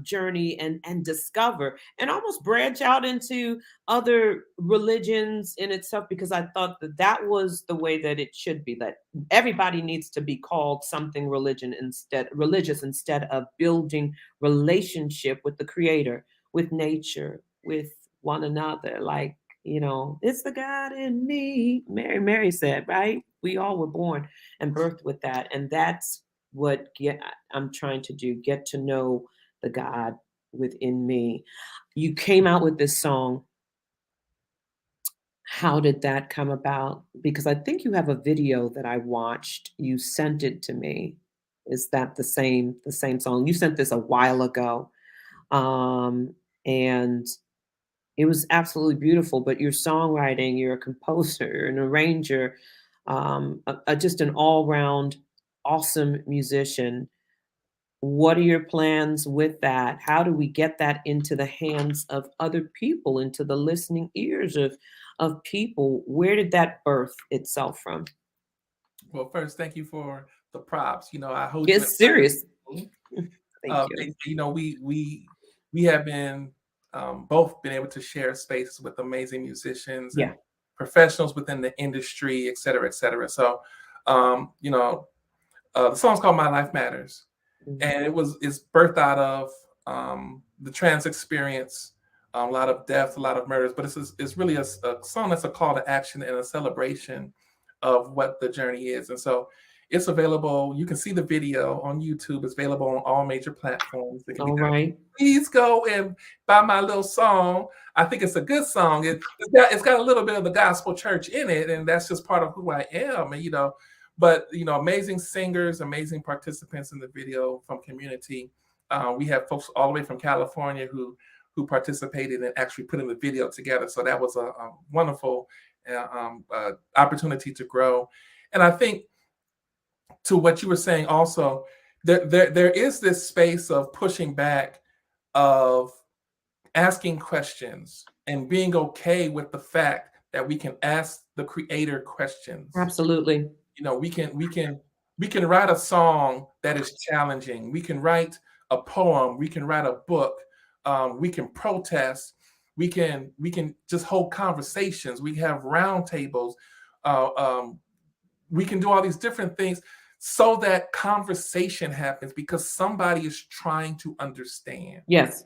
journey and discover and almost branch out into other religions in itself, because I thought that that was the way that it should be. That everybody needs to be called something religious instead of building relationship with the creator, with nature, with one another. Like, it's the God in me. Mary said, right? We all were born and birthed with that. And that's what I'm trying to do, get to know the God within me. You came out with this song. How did that come about? Because I think you have a video that I watched. You sent it to me. Is that the same song? You sent this a while ago. And it was absolutely beautiful, but your songwriting, you're a composer, an arranger, just an all-round awesome musician. What are your plans with that? How do we get that into the hands of other people, into the listening ears of people? Where did that birth itself from? Well, first, thank you for the props. I hold you in It's serious. Thank you. we have been both been able to share spaces with amazing musicians Yeah. and professionals within the industry, et cetera, et cetera. So, the song's called "My Life Matters," and it's birthed out of the trans experience, a lot of deaths, a lot of murders, but it's really a song that's a call to action and a celebration of what the journey is. And so it's available. You can see the video on YouTube. It's available on all major platforms. All right. Please go and buy my little song. I think it's a good song. It's got a little bit of the gospel church in it, and that's just part of who I am. And but amazing singers, amazing participants in the video from community. We have folks all the way from California who participated and actually putting the video together. So that was a wonderful opportunity to grow. And I think to what you were saying also, there is this space of pushing back, of asking questions and being okay with the fact that we can ask the creator questions. Absolutely. We can write a song that is challenging. We can write a poem. We can write a book. We can protest. We can just hold conversations. We have roundtables. We can do all these different things so that conversation happens because somebody is trying to understand. Yes.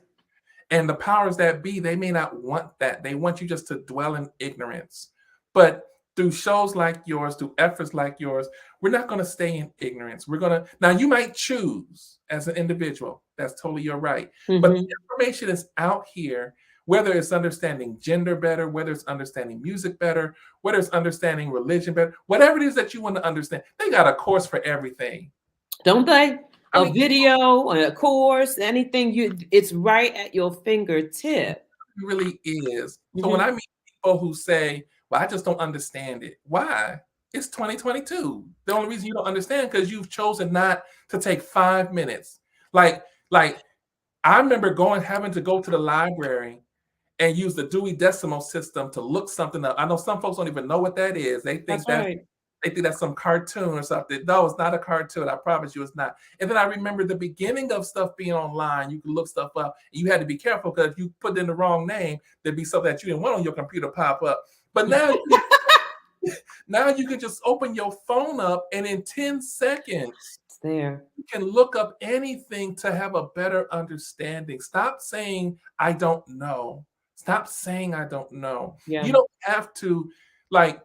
And the powers that be, they may not want that. They want you just to dwell in ignorance. But through shows like yours, through efforts like yours, we're not going to stay in ignorance. Now you might choose as an individual. That's totally your right. But the information is out here, whether it's understanding gender better, whether it's understanding music better, whether it's understanding religion better, whatever it is that you want to understand, they got a course for everything. Don't they? A video, a course, anything, it's right at your fingertip. It really is. So when I meet people who say, well, I just don't understand it. Why? It's 2022. The only reason you don't understand because you've chosen not to take 5 minutes. Like I remember having to go to the library and use the Dewey Decimal System to look something up. I know some folks don't even know what that is. They think They think that's some cartoon or something. No, it's not a cartoon. I promise you it's not. And then I remember the beginning of stuff being online. You can look stuff up. And you had to be careful because if you put in the wrong name, there'd be something that you didn't want on your computer pop up. But now you can just open your phone up and in 10 seconds, It's there. you can look up anything to have a better understanding. Stop saying, I don't know. Stop saying, I don't know. Yeah. You don't have to, like,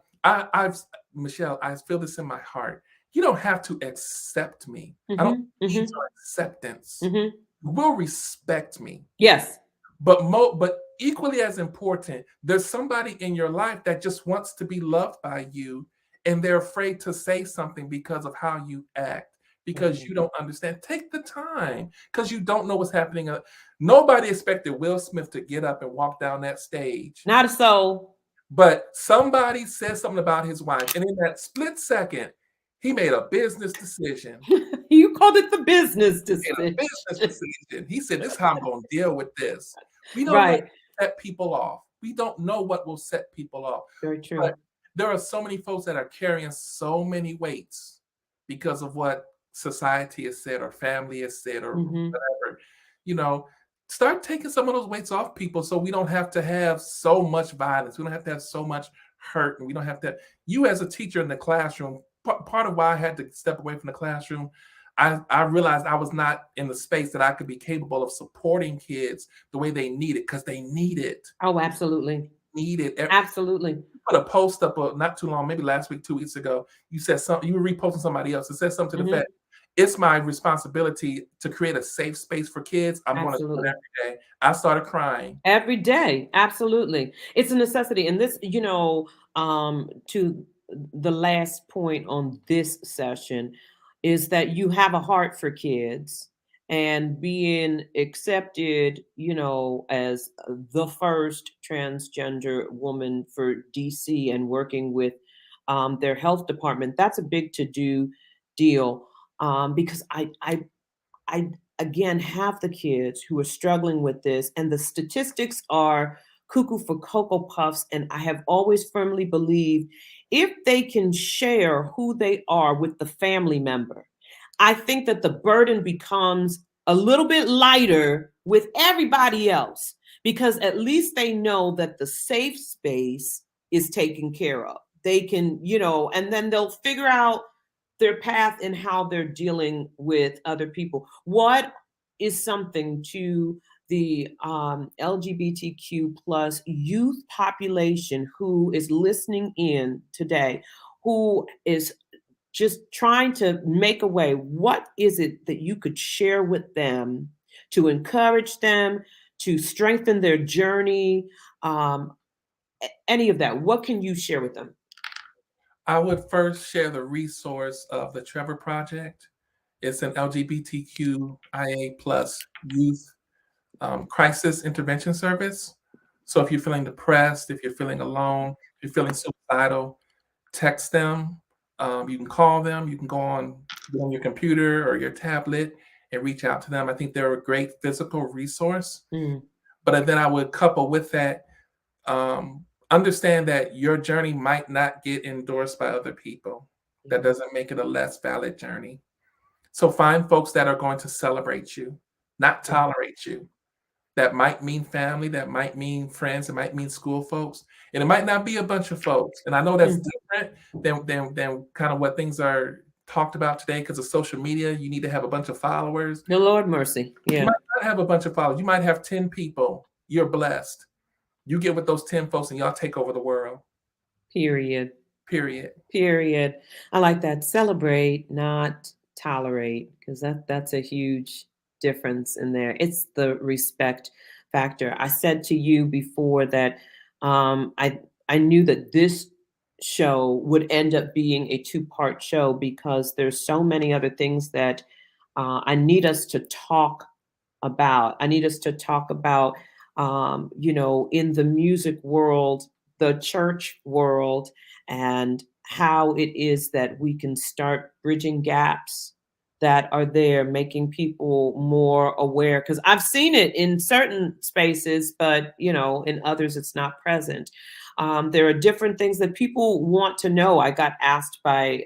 Michelle, I feel this in my heart. You don't have to accept me. I don't need your acceptance. You will respect me. Yes. But equally as important, there's somebody in your life that just wants to be loved by you, and they're afraid to say something because of how you act, because you don't understand. Take the time, because you don't know what's happening. Nobody expected Will Smith to get up and walk down that stage. Not a soul. But somebody said something about his wife, and in that split second, he made a business decision. You called it the business decision. He said, this is how I'm going to deal with this. We don't Right. set people off. We don't know what will set people off. Very true. But there are so many folks that are carrying so many weights because of what society has said or family has said or whatever. You know, start taking some of those weights off people so we don't have to have so much violence. We don't have to have so much hurt. And we don't have to. You as a teacher in the classroom, part of why I had to step away from the classroom, I realized I was not in the space that I could be capable of supporting kids the way they need it, because they need it. Oh, absolutely. Need it. Absolutely. You put a post up not too long, maybe last week, 2 weeks ago. You said something, you were reposting somebody else. It said something to the effect, it's my responsibility to create a safe space for kids. I'm going to do it every day. I started crying. Every day. Absolutely. It's a necessity. And this, you know, to the last point on this session is that you have a heart for kids, and being accepted, you know, as the first transgender woman for DC and working with their health department. That's a big to-do deal, because I again have the kids who are struggling with this, and the statistics are cuckoo for Cocoa Puffs. And I have always firmly believed if they can share who they are with the family member, I think that the burden becomes a little bit lighter with everybody else, because at least they know that the safe space is taken care of. They can, you know, and then they'll figure out their path and how they're dealing with other people. What is something to the LGBTQ plus youth population who is listening in today, who is just trying to make a way? What is it that you could share with them to encourage them, to strengthen their journey? Any of that, what can you share with them? I would first share the resource of the Trevor Project. It's an LGBTQIA plus youth crisis intervention service. So if you're feeling depressed, if you're feeling alone, if you're feeling suicidal, text them. You can call them. You can go on your computer or your tablet and reach out to them. I think they're a great physical resource. But then I would couple with that, understand that your journey might not get endorsed by other people. That doesn't make it a less valid journey. So find folks that are going to celebrate you, not tolerate you. That might mean family, that might mean friends, it might mean school folks, and it might not be a bunch of folks. And I know that's different than kind of what things are talked about today because of social media. You need to have a bunch of followers. The Lord mercy. Yeah. You might not have a bunch of followers. You might have 10 people. You're blessed. You get with those 10 folks and y'all take over the world. Period. I like that. Celebrate, not tolerate, because that's a huge difference in there. It's the respect factor. I said to you before that I knew that this show would end up being a 2-part show because there's so many other things that I need us to talk about. I need us to talk about, you know, in the music world, the church world, and how it is that we can start bridging gaps that are there, making people more aware. Because I've seen it in certain spaces, but, you know, in others, it's not present. There are different things that people want to know. I got asked by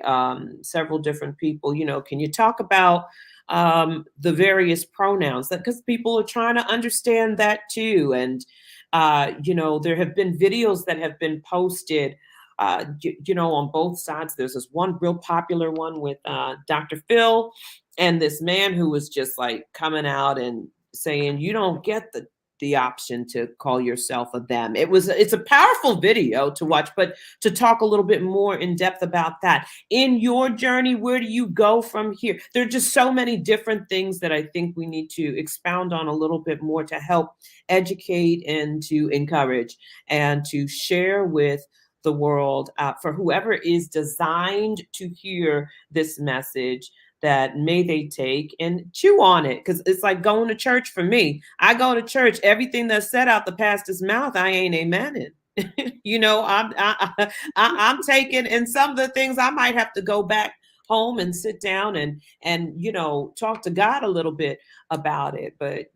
several different people, can you talk about the various pronouns? Because people are trying to understand that too. And, there have been videos that have been posted on both sides. There's this one real popular one with Dr. Phil and this man who was just like coming out and saying, you don't get the option to call yourself a them. It's a powerful video to watch, but to talk a little bit more in depth about that. In your journey, where do you go from here? There are just so many different things that I think we need to expound on a little bit more to help educate and to encourage and to share with the world for whoever is designed to hear this message, that may they take and chew on it. Because it's like going to church for me. I go to church, everything that's said out the pastor's mouth, I ain't amening. I'm taking, and some of the things I might have to go back home and sit down and talk to God a little bit about it. But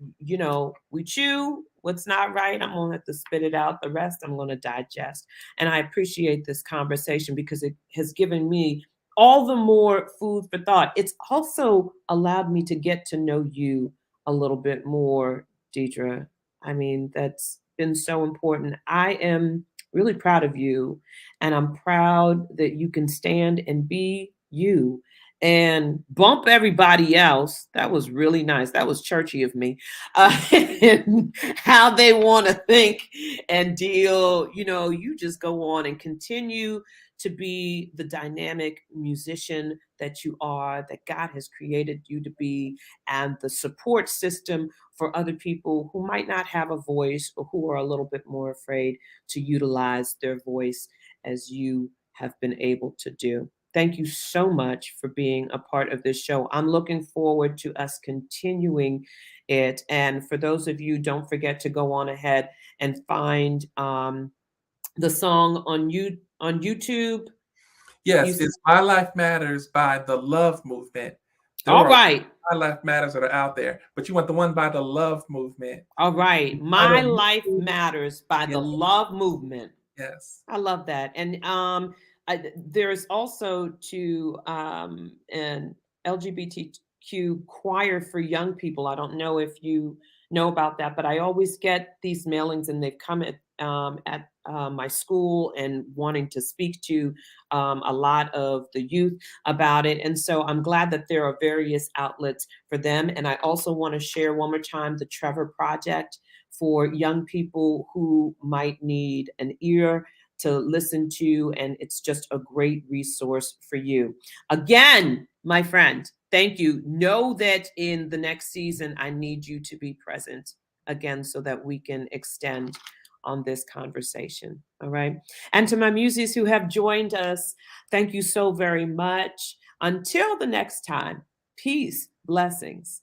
we chew what's not right, I'm gonna have to spit it out. The rest I'm gonna digest. And I appreciate this conversation because it has given me all the more food for thought. It's also allowed me to get to know you a little bit more, Diedre. I mean, that's been so important. I am really proud of you, and I'm proud that you can stand and be you and bump everybody else. That was really nice. That was churchy of me. And how they want to think and deal. You just go on and continue to be the dynamic musician that you are, that God has created you to be, and the support system for other people who might not have a voice or who are a little bit more afraid to utilize their voice as you have been able to do. Thank you so much for being a part of this show. I'm looking forward to us continuing it. And for those of you, don't forget to go on ahead and find the song on YouTube. Yes, it's My Life Matters by the Love Movement. All right. My Life Matters that are out there, but you want the one by the Love Movement. All right. My Life Matters by the Love Movement. Yes. I love that. And there's also an LGBTQ choir for young people. I don't know if you know about that, but I always get these mailings and they've come at my school and wanting to speak to a lot of the youth about it. And so I'm glad that there are various outlets for them. And I also want to share one more time the Trevor Project for young people who might need an ear to listen to. And it's just a great resource for you. Again, my friend, thank you. Know that in the next season, I need you to be present again so that we can extend on this conversation. All right. And to my muses who have joined us, thank you so very much. Until the next time, peace, blessings,